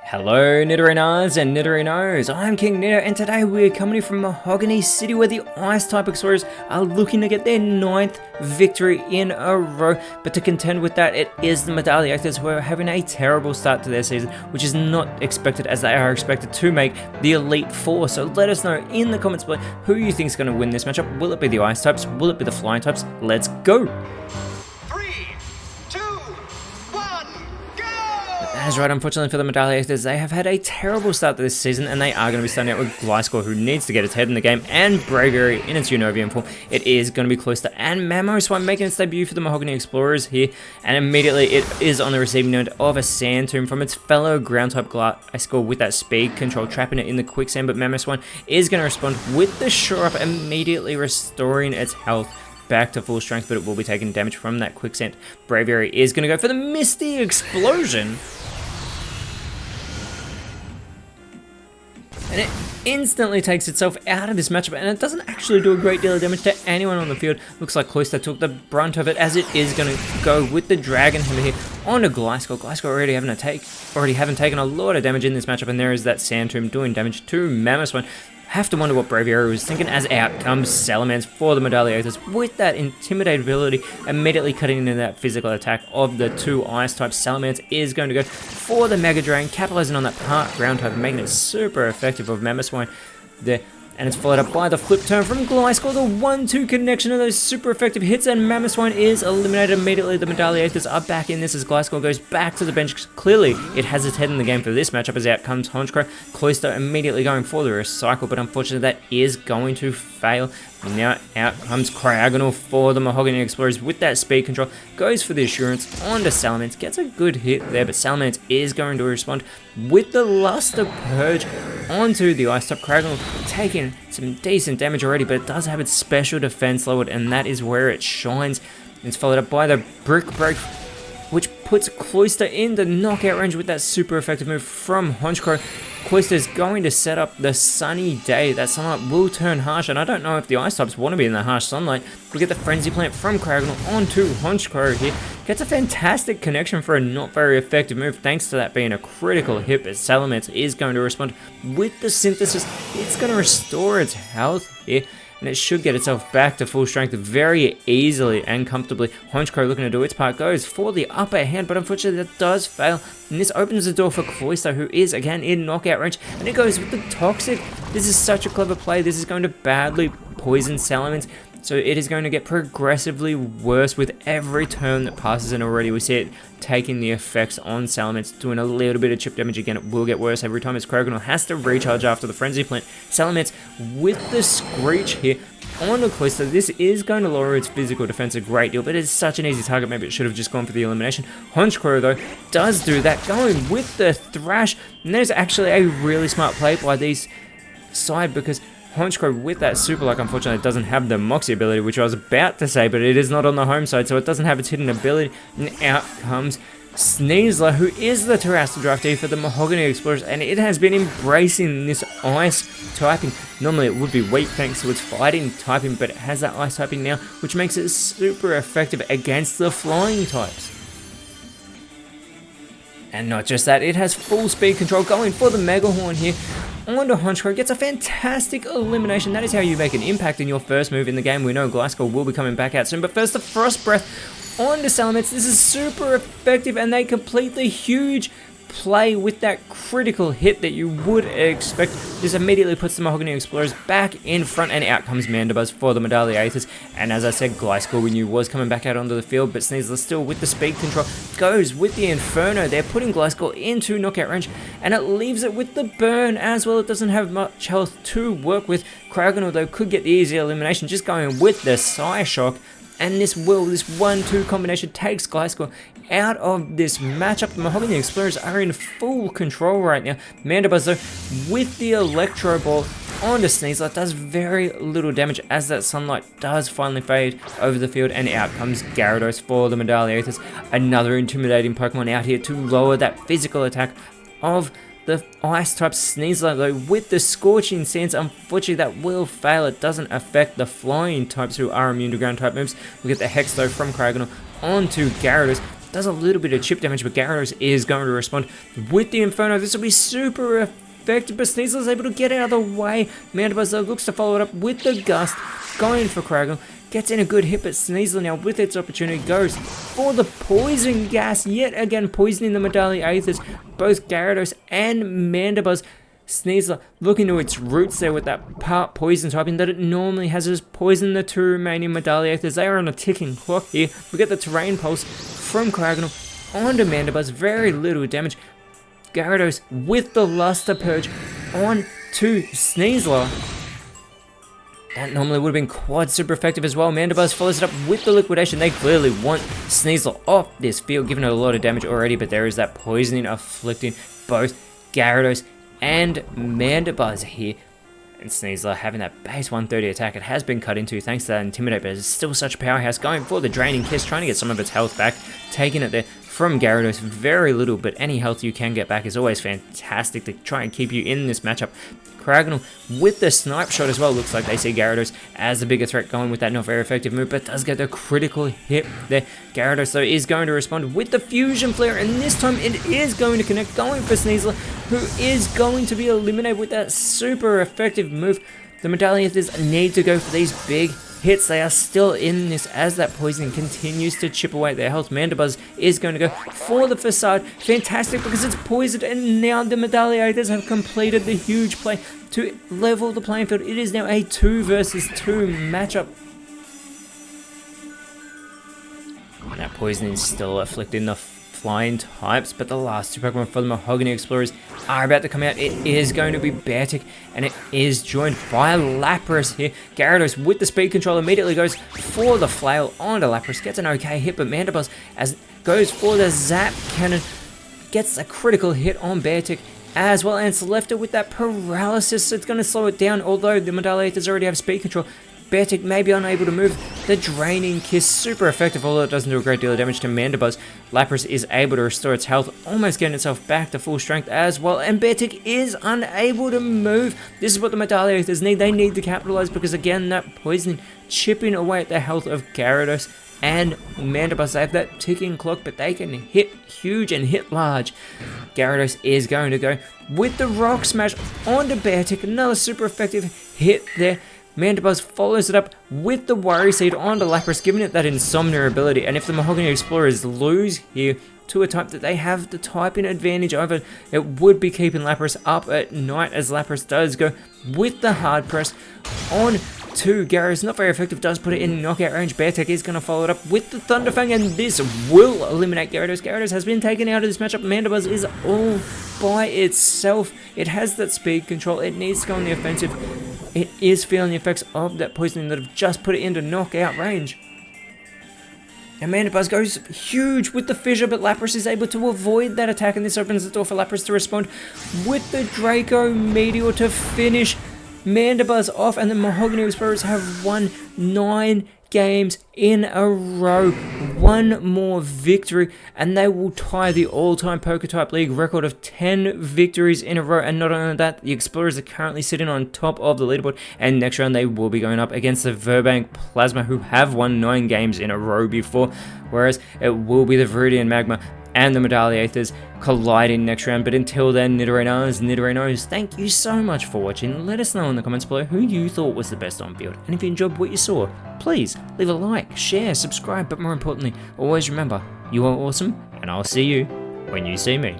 Hello Nidorinas and Nidorinos, I'm KingNido and today we're coming from Mahogany City where the Ice-type explorers are looking to get their 9th victory in a row. But to contend with that, it is the Medalliators who are having a terrible start to their season, which is not expected as they are expected to make the Elite Four. So let us know in the comments below who you think is going to win this matchup. Will it be the Ice-types? Will it be the Flying types? Let's go! That's right, unfortunately for the Medalliators, they have had a terrible start to this season and they are going to be starting out with Gliscor, who needs to get its head in the game, and Braviary in its Unovian form. It is going to be Cloyster and Mamoswine making its debut for the Mahogany Explorers here, and immediately it is on the receiving end of a Sand Tomb from its fellow Ground-type Gliscor with that speed control, trapping it in the quicksand, but Mamoswine is going to respond with the Shore Up, immediately restoring its health back to full strength, but it will be taking damage from that quicksand. Braviary is going to go for the Misty Explosion, and it instantly takes itself out of this matchup, and it doesn't actually do a great deal of damage to anyone on the field. Looks like Cloyster took the brunt of it, as it is going to go with the Dragon Hammer here onto Gliscor. Gliscor already having taken a lot of damage in this matchup, and there is that Sand Tomb doing damage to Mamoswine. Have to wonder what Braviary was thinking, as out comes Salamence for the Medalliators with that Intimidate ability, immediately cutting into that physical attack of the two Ice types. Salamence is going to go for the Mega Drain, capitalizing on that part Ground type, making it super effective of Mamoswine there. And it's followed up by the flip turn from Gliscor, the 1-2 connection of those super effective hits, and Mamoswine is eliminated immediately. The Medalliators are back in this as Gliscor goes back to the bench. Clearly, it has its head in the game for this matchup, as out comes Honchkrow. Cloyster immediately going for the recycle, but unfortunately that is going to fail. Now out comes Cryogonal for the Mahogany Explorers with that speed control. Goes for the Assurance onto Salamence. Gets a good hit there, but Salamence is going to respond with the Luster Purge onto the Ice type. Cryogonal taking some decent damage already, but it does have its special defense lowered, and that is where it shines. It's followed up by the Brick Break, which puts Cloyster in the knockout range with that super effective move from Honchkrow. Cloyster is going to set up the Sunny Day. That sunlight will turn harsh, and I don't know if the Ice types want to be in the harsh sunlight. We get the Frenzy Plant from Cryogonal onto Honchkrow here. Gets a fantastic connection for a not very effective move, thanks to that being a critical hit, but Salamence is going to respond with the Synthesis. It's going to restore its health here, and it should get itself back to full strength very easily and comfortably. Honchkrow looking to do its part, goes for the upper hand, but unfortunately that does fail, and this opens the door for Cloyster, who is again in knockout range, and it goes with the Toxic. This is such a clever play. This is going to badly poison Salamence, so it is going to get progressively worse with every turn that passes, and already we see it taking the effects on Salamence, doing a little bit of chip damage. Again, it will get worse every time as Cryogonal has to recharge after the Frenzy Plant. Salamence with the Screech here onto Cloyster. This is going to lower its physical defense a great deal, but it's such an easy target. Maybe it should have just gone for the elimination. Honchkrow, though, does do that, going with the Thrash, and there's actually a really smart play by these side, because Honchkrow with that super lock, unfortunately, doesn't have the Moxie ability, which I was about to say, but it is not on the home side, so it doesn't have its hidden ability. And out comes Sneasler, who is the Terrestrial draftee for the Mahogany Explorers, and it has been embracing this Ice typing. Normally it would be weak thanks to its fighting typing, but it has that Ice typing now, which makes it super effective against the Flying types. And not just that, it has full speed control, going for the Mega Horn here onto Honchkrow. Gets a fantastic elimination. That is how you make an impact in your first move in the game. We know Gliscor will be coming back out soon, but first the Frost Breath onto Salamence. This is super effective, and they complete the huge play with that critical hit that you would expect. This immediately puts the Mahogany Explorers back in front, and out comes Mandibuzz for the Medalliators. And as I said, Gliscor we knew was coming back out onto the field, but Sneasler still with the speed control goes with the Inferno. They're putting Gliscor into knockout range, and it leaves it with the burn as well. It doesn't have much health to work with. Cryogonal, though, could get the easy elimination, just going with the Psyshock. And this 1-2 combination takes Gliscor out of this matchup. The Mahogany Explorers are in full control right now. Mandibuzz, though, with the Electro Ball onto Sneasler, does very little damage as that sunlight does finally fade over the field, and out comes Gyarados for the Medalliators. Another intimidating Pokemon out here to lower that physical attack of the Ice type. Sneasler, though, with the Scorching Sands, unfortunately that will fail. It doesn't affect the Flying types who are immune to ground type moves. We get the Hex, though, from Cryogonal onto Gyarados. does a little bit of chip damage, but Gyarados is going to respond with the Inferno. This will be super effective, but Sneasel is able to get out of the way. Mandibuzz though looks to follow it up with the Gust, going for Craggle. Gets in a good hit, but Sneasel now with its opportunity goes for the Poison Gas, yet again poisoning the Medallia Aethers, both Gyarados and Mandibuzz. Sneasel looking to its roots there with that part poison typing that it normally has as poison the two remaining Medallia Aethers. They are on a ticking clock here. We get the Terrain Pulse from Craggle onto Mandibuzz, very little damage. Gyarados with the Luster Purge on to Sneasler. That normally would have been quite super effective as well. Mandibuzz follows it up with the Liquidation. They clearly want Sneasel off this field, giving it a lot of damage already, but there is that poisoning afflicting both Gyarados and Mandibuzz here. And Sneasler having that base 130 attack. It has been cut into thanks to that Intimidate, but it's still such a powerhouse. Going for the Draining Kiss, trying to get some of its health back. Taking it there from Gyarados. Very little, but any health you can get back is always fantastic to try and keep you in this matchup. Craggle with the Snipe Shot as well. Looks like they see Gyarados as the bigger threat, going with that not very effective move, but does get the critical hit there. Gyarados though is going to respond with the Fusion Flare, and this time it is going to connect, going for Sneasler, who is going to be eliminated with that super effective move. The Medallia Aethers need to go for these big hits. They are still in this as that poisoning continues to chip away at their health. Mandibuzz is going to go for the Facade. Fantastic, because it's poisoned, and now the Medallia Aethers have completed the huge play to level the playing field. It is now a 2 versus 2 matchup. And that poison is still afflicting the flying types, but the last two Pokemon for the Mahogany Explorers are about to come out. It is going to be Beartic, and it is joined by Lapras here. Gyarados with the speed control immediately goes for the Flail onto Lapras, gets an okay hit, but Mandibuzz goes for the Zap Cannon, gets a critical hit on Beartic as well, and it's left it with that Paralysis, so it's going to slow it down, although the Medallia Aethers already have speed control. Beartic may be unable to move. The Draining Kiss, super effective, although it doesn't do a great deal of damage to Mandibuzz. Lapras is able to restore its health, almost getting itself back to full strength as well, and Beartic is unable to move. This is what the Medallia Aethers need. They need to capitalize, because again, that poisoning chipping away at the health of Gyarados and Mandibuzz. They have that ticking clock, but they can hit huge and hit large. Gyarados is going to go with the Rock Smash onto Beartic, another super effective hit there. Mandibuzz follows it up with the Worry Seed onto Lapras, giving it that Insomnia ability, and if the Mahogany Explorers lose here to a type that they have the typing advantage over, it would be keeping Lapras up at night, as Lapras does go with the Hard Press on to Gyarados. Not very effective, does put it in knockout range. Beartic is going to follow it up with the Thunderfang, and this will eliminate Gyarados. Gyarados has been taken out of this matchup. Mandibuzz is all by itself. It has that speed control. It needs to go on the offensive. It is feeling the effects of that poisoning that have just put it into knockout range. And Mandibuzz goes huge with the Fissure, but Lapras is able to avoid that attack, and this opens the door for Lapras to respond with the Draco Meteor to finish Mandibuzz off, and the Mahogany Explorers have won 9 games in a row. One more victory, and they will tie the all-time PokeType League record of 10 victories in a row. And not only that, the Explorers are currently sitting on top of the leaderboard, and next round they will be going up against the Verbank Plasma, who have won 9 games in a row before, whereas it will be the Viridian Magma and the Medallia Aethers colliding next round. But until then, Nidorinos, thank you so much for watching. Let us know in the comments below who you thought was the best on field, and if you enjoyed what you saw, please leave a like, share, subscribe, but more importantly, always remember, you are awesome, and I'll see you when you see me.